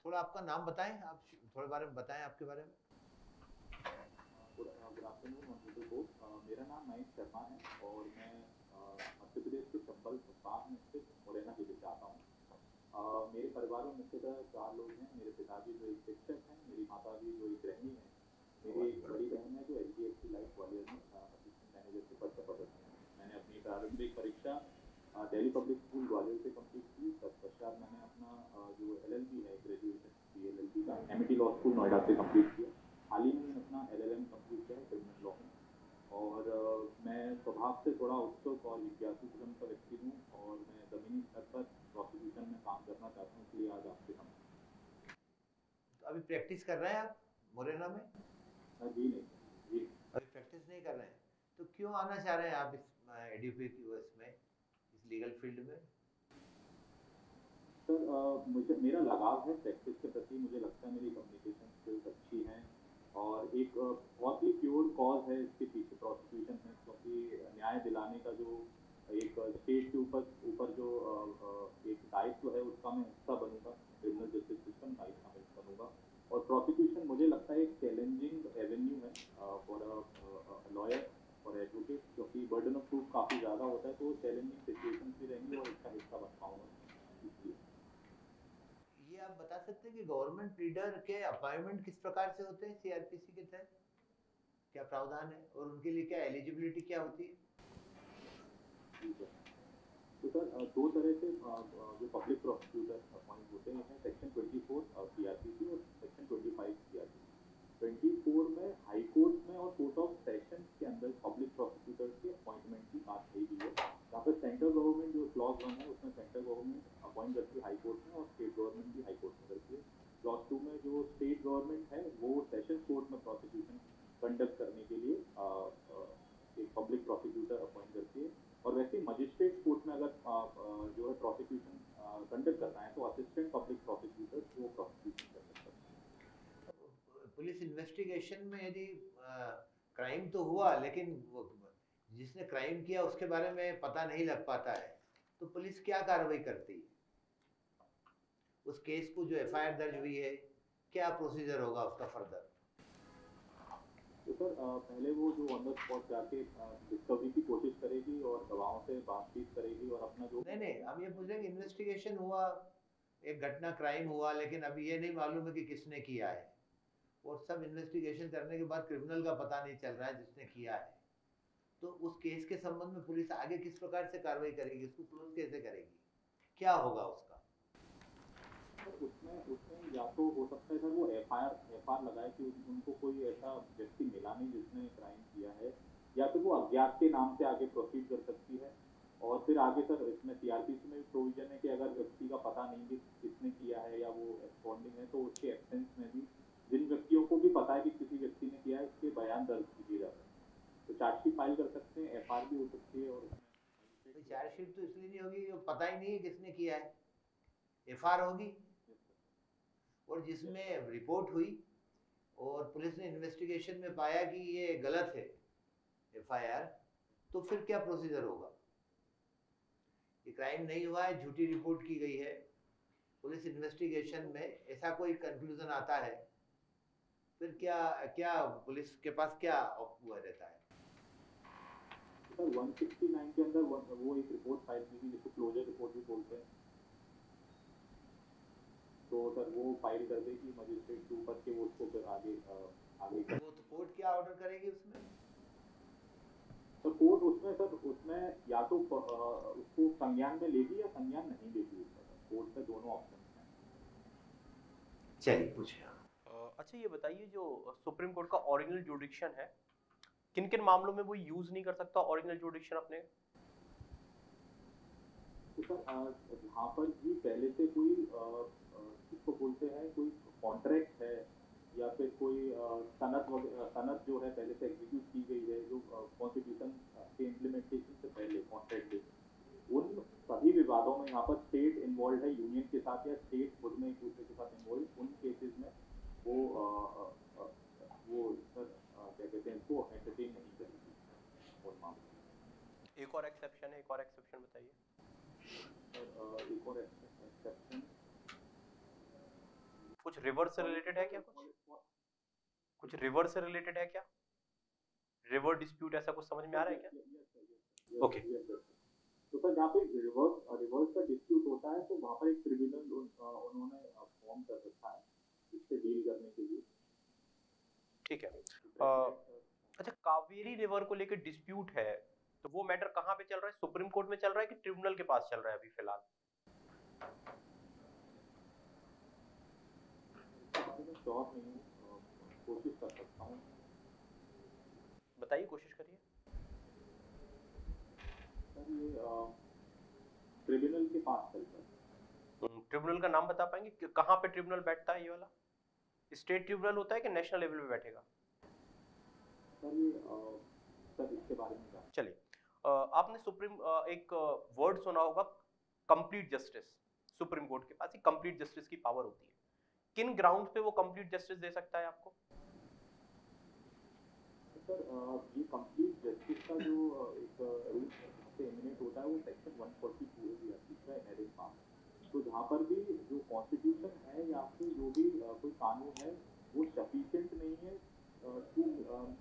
थोड़ा आपका नाम बताएं, आप थोड़े बारे में बताएं आपके बारे में। Good afternoon honourable court. मेरा नाम मयंक शर्मा है और मैं मध्य प्रदेश के चंबल संस्थान में स्थित मुरैना जिले से आता हूँ। मेरे परिवार में मुख्यतः 4 लोग हैं। मेरे पिताजी जो एक शिक्षक हैं, मेरी माता जी जो एक गृहिणी है, मेरी एक बड़ी बहन है जो HDFC लाइफ ग्वालियर में असिस्टेंट मैनेजर के पद पर पदस्थ है। मैंने अपनी प्रारंभिक परीक्षा दिल्ली पब्लिक स्कूल ग्वालियर से कंप्लीट की। तत्पश्चात मैंने अपना जो LLB है, ग्रेजुएशन CLLB का MIT लॉ स्कूल नोएडा से कंप्लीट किया। हाल ही में मैंने अपना LLM कंप्लीट किया है क्रिमिनल लॉ में। और मैं स्वभाव से थोड़ा उत्सुक और जिज्ञासु किस्म का व्यक्ति हूँ और मैं ज़मीनी स्तर पर प्रोसिक्यूशन में काम करना चाहता हूँ, इसलिए आज आपसे तो अभी प्रैक्टिस कर रहे हैं आप मुरैना में? जी नहीं, जी अभी प्रैक्टिस नहीं कर रहे हैं, तो क्यों आना चाह रहे हैं आप इस एडुकेट में, इस लीगल फील्ड में? सर, मुझे मेरा लगाव है प्रैक्टिस के प्रति। मुझे लगता है मेरी कम्युनिकेशन स्किल्स अच्छी हैं और एक बहुत ही प्योर कॉज है इसके पीछे प्रोसिक्यूशन है, क्योंकि न्याय दिलाने का जो एक स्टेट के ऊपर ऊपर जो एक दायित्व है उसका मैं हिस्सा बनूंगा, क्रिमिनल जस्टिस सिस्टम का हिस्सा मैं बनूंगा। और प्रोसिक्यूशन मुझे लगता है एक चैलेंजिंग एवेन्यू है फॉर अ लॉयर और एडवोकेट, क्योंकि बर्डन ऑफ प्रूफ काफ़ी ज़्यादा होता है, तो चैलेंजिंग सिचुएशन भी रहेंगी और इसका हिस्सा बन पाऊंगा इसलिए। ये आप बता सकते हैं कि गवर्नमेंट लीडर के अपॉइंटमेंट किस प्रकार से होते हैं CRPC के तहत? क्या प्रावधान है और उनके लिए क्या एलिजिबिलिटी क्या होती है? जी सर। तो सर, दो तरह से जो पब्लिक प्रोसिक्यूटर अपॉइंट होते हैं, सेक्शन 24 CRPC और सेक्शन 25 CRPC। 24 में हाई कोर्ट में और कोर्ट ऑफ सेशन के अंदर पब्लिक प्रोसिक्यूटर के अपॉइंटमेंट की बात कही गई है। यहाँ पर सेंट्रल गवर्नमेंट जो क्लॉज 1 है उसमें सेंट्रल गवर्नमेंट अपॉइंट करती है हाई कोर्ट में और स्टेट गवर्नमेंट भी हाई कोर्ट में करती है। क्लॉज 2 में जो स्टेट गवर्नमेंट है वो सेशन कोर्ट में प्रोसिक्यूशन कंडक्ट करने के लिए एक पब्लिक प्रोसिक्यूटर अपॉइंट करती है। और वैसे मजिस्ट्रेट कोर्ट में अगर जो है प्रोसिक्यूशन कंडक्ट करना है तो असिस्टेंट पब्लिक प्रोसिक्यूटर वो प्रोसिक्यूशन कर सकता है। पुलिस इन्वेस्टिगेशन में यदि क्राइम तो हुआ लेकिन जिसने क्राइम किया उसके बारे में पता नहीं लग पाता है, तो पुलिस क्या कार्रवाई करती है? उस केस को जो FIR दर्ज हुई है, क्या प्रोसीजर होगा उसका फर्दर? तो सर, पहले वो जो ऑन द स्पॉट जाके डिस्कवरी की कोशिश करेगी और गवाहों से बातचीत करेगी और अपना जो नहीं नहीं, हम ये पूछ रहे हैं कि इन्वेस्टिगेशन हुआ, एक घटना क्राइम हुआ, लेकिन अभी ये नहीं मालूम है कि किसने किया है, और सब इन्वेस्टिगेशन करने के बाद क्रिमिनल का पता नहीं चल रहा है जिसने किया है, तो उस केस के संबंध में पुलिस आगे किस प्रकार से कार्रवाई करेगी, उसको क्लोज कैसे करेगी, क्या होगा उसका? उसमें उसमें या तो हो सकता है सर वो एफ आर लगाए कि उनको कोई ऐसा व्यक्ति मिला नहीं जिसने क्राइम किया है, या फिर वो अज्ञात के नाम से आगे प्रोसीड कर सकती है। और फिर आगे सर इसमें CRPC में भी प्रोविजन है कि अगर व्यक्ति का पता नहीं कि किसने किया है या वो एब्सकॉन्डिंग है तो उसके एब्सेंस में भी जिन व्यक्तियों को भी पता है कि किसी व्यक्ति ने किया है उसके बयान दर्ज किए जा सकते हैं। तो चार्जशीट फाइल कर सकते हैं, FR भी हो सकती है। और तो चार्जशीट तो इसलिए नहीं होगी, पता ही नहीं है किसने किया है, FIR होगी। और जिसमें रिपोर्ट हुई और पुलिस ने इन्वेस्टिगेशन में पाया कि ये गलत है FIR, तो फिर क्या प्रोसीजर होगा? ये क्राइम नहीं हुआ है, झूठी रिपोर्ट की गई है, पुलिस इन्वेस्टिगेशन में ऐसा कोई कंक्लूजन आता है, फिर क्या क्या पुलिस के पास क्या हुआ रहता है? सर 169 के अंदर वो एक रिपोर्ट फाइल की थी जिसको क्लोजर रिपोर्ट भी बोलते हैं। तो सर वो फाइल कर देगी मजिस्ट्रेट के ऊपर के वो उसको फिर आगे आगे कर। वो तो कोर्ट क्या ऑर्डर करेगी उसमें? तो कोर्ट उसमें सर उसमें या तो उसको संज्ञान में लेगी या संज्ञान नहीं लेगी। कोर्ट में दोनों ऑप्शन हैं। चलिए पूछिए। अच्छा ये बताइए, जो सुप्रीम कोर्ट का ओरिजिनल जुडिक्शन है, किन किन मामलों में वो यूज नहीं कर सकता ओरिजिनल जुडिक्शन अपने? तो सर यहाँ पर भी पहले से कोई किसको बोलते हैं, कोई कॉन्ट्रैक्ट है या फिर कोई सनद जो है पहले से एग्जीक्यूट की गई है जो कॉन्स्टिट्यूशन के इम्प्लीमेंटेशन से पहले कॉन्ट्रैक्ट है, उन सभी विवादों में यहाँ पर स्टेट इन्वॉल्व है यूनियन के साथ या स्टेट खुद में एक दूसरे के साथ इन्वॉल्व, उन केसेस में वो सर क्या कहते हैं इसको एंटरटेन नहीं करेगी उन मामलों में। एक और एक्सेप्शन है, एक और एक्सेप्शन बताइए। एक और एक्सेप्शन कुछ रिवर से रिलेटेड है क्या? कुछ रिवर से रिलेटेड है क्या? रिवर डिस्प्यूट ऐसा कुछ समझ में आ रहा है क्या? ओके तो सर जहाँ पे रिवर्स का डिस्प्यूट होता है तो वहाँ पर एक ट्रिब्यूनल उन्होंने फॉर्म कर रखा है इससे डील करने के लिए। ठीक है। अच्छा, कावेरी रिवर को लेकर डिस्प्यूट है तो वो मैटर कहाँ पे चल रहा है? सुप्रीम कोर्ट में चल रहा है कि ट्रिब्यूनल के पास चल रहा है अभी फिलहाल? श्योर नहीं हूँ, कोशिश कर सकता हूँ। बताइए, कोशिश करिए। सर ये ट्रिब्यूनल के पास चलता है। ट्रिब्यूनल का नाम बता पाएंगे कि कहाँ पे ट्रिब्यूनल बैठता है? ये वाला स्टेट ट्रिब्यूनल होता है कि नेशनल लेवल पे बैठेगा? सर ये सर इसके बारे में क्या? चलिए, आपने सुप्रीम एक वर्ड सुना होगा, कंप्लीट जस्टिस। सुप्रीम कोर्ट के पास ही कंप्लीट जस्टिस की पावर होती है। किन ग्राउंड पे वो कंप्लीट जस्टिस दे सकता है आपको? सर ये कंप्लीट जस्टिस का जो एक रूल से एमिनेट होता है वो सेक्शन 142 है इनहेरेंट पावर। तो जहाँ पर भी जो कॉन्स्टिट्यूशन है या फिर जो भी कोई कानून है वो सफिशिएंट नहीं है टू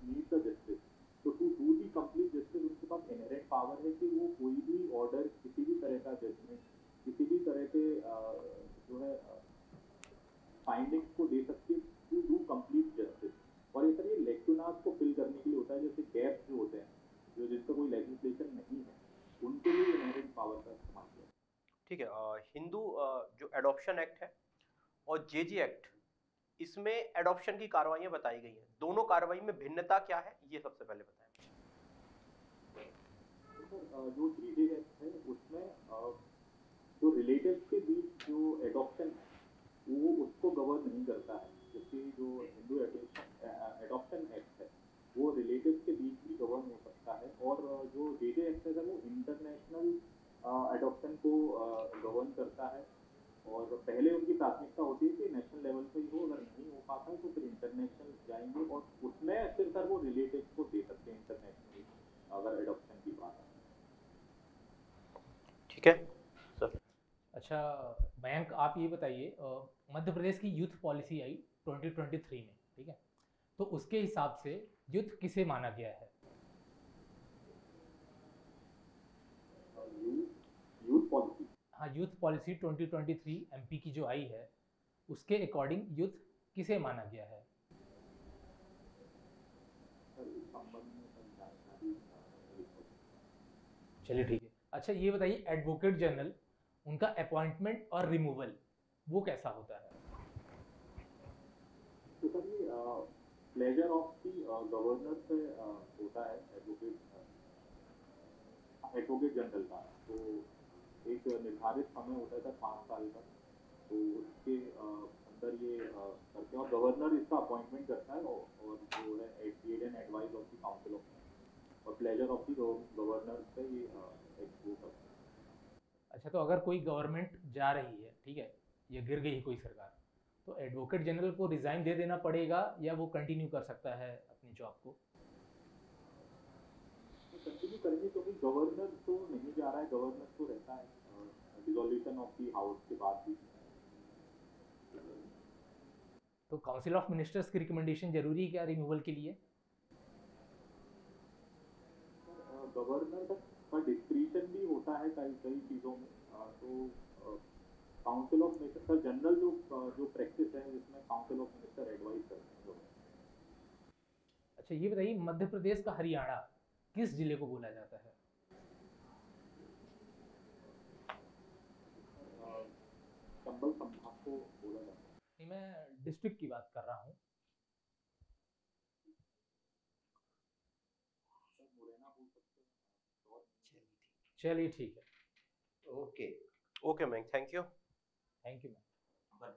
मीट द जस्टिस, तो to do the complete justice उनके पास इनहेरेंट पावर है कि वो कोई भी ऑर्डर, किसी भी तरह का जजमेंट, किसी भी तरह के जो है फाइंडिंग्स को दे सकती है टू डू कंप्लीट जस्टिस। और ये सर ये लेक्चुनास को फिल करने के लिए होता है, जैसे गैप्स जो होते हैं जो जिसका कोई लेजिस्लेशन नहीं है उनके लिए इनहेरेंट पावर का इस्तेमाल किया। ठीक है। हिंदू जो एडॉप्शन एक्ट है और जेजे एक्ट, इसमें एडॉप्शन की कार्रवाइयां बताई गई हैं। दोनों कार्रवाई में भिन्नता क्या है, ये सबसे पहले बताएं मुझे। जो जेजे एक्ट है उसमें जो रिलेटिव्स के बीच जो एडॉप्शन है वो उसको गवर्न नहीं करता है, जबकि जो हिंदू एडॉप्शन एक्ट है वो रिलेटिव्स के बीच भी गवर्न हो सकता है। और जो जेजे एक्ट है वो इंटरनेशनल एडॉप्शन को गवर्न करता है। और पहले उनकी प्राथमिकता होती है कि नेशनल लेवल पे ही हो, अगर नहीं हो पाता है तो फिर इंटरनेशनल जाएंगे और उसमें फिर सर वो रिलेटिव्स को दे सकते हैं इंटरनेशनली अगर एडॉप्शन की बात है। ठीक है सर। अच्छा मयंक, आप ये बताइए, मध्य प्रदेश की यूथ पॉलिसी आई 2023 में, ठीक है, तो उसके हिसाब से यूथ किसे माना गया है? Youth policy? हाँ, यूथ पॉलिसी 2023 एमपी की जो आई है उसके अकॉर्डिंग यूथ किसे माना गया है? चलिए ठीक है। अच्छा ये बताइए, एडवोकेट जनरल, उनका अपॉइंटमेंट और रिमूवल वो कैसा होता है? तो सर ये प्लेजर ऑफ दी गवर्नर से होता है एडवोकेट जनरल का। तो एक निर्धारित समय होता है 5 साल का, तो उसके अंदर ये करते हैं और गवर्नर इसका अपॉइंटमेंट करता है और जो है aid and advice of the council of और प्लेजर ऑफ द गवर्नर से ये वो करते हैं। अच्छा, तो अगर कोई गवर्नमेंट जा रही है, ठीक है, या गिर गई कोई सरकार, तो एडवोकेट जनरल को रिजाइन दे देना पड़ेगा या वो कंटिन्यू कर सकता है अपनी जॉब को? कंटिन्यू करेंगे क्योंकि गवर्नर तो नहीं जा रहा है, गवर्नर तो रहता है डिसॉल्यूशन ऑफ द हाउस के बाद भी। तो काउंसिल ऑफ मिनिस्टर्स की रिकमेंडेशन जरूरी है क्या रिमूवल के लिए? गवर्नर का डिस्क्रिशन भी होता है कई चीज़ों में। तो काउंसिल ऑफ मिनिस्टर जनरल जो प्रैक्टिस है जिसमें काउंसिल ऑफ मिनिस्टर एडवाइस करते हैं। अच्छा ये बताइए, मध्य प्रदेश का हरियाणा किस जिले को बोला जाता है? चंबल संभाग को बोला जाता है। नहीं, मैं डिस्ट्रिक्ट की बात कर रहा हूँ। चलिए ठीक है। Okay okay ma'am, thank you. Thank you ma'am.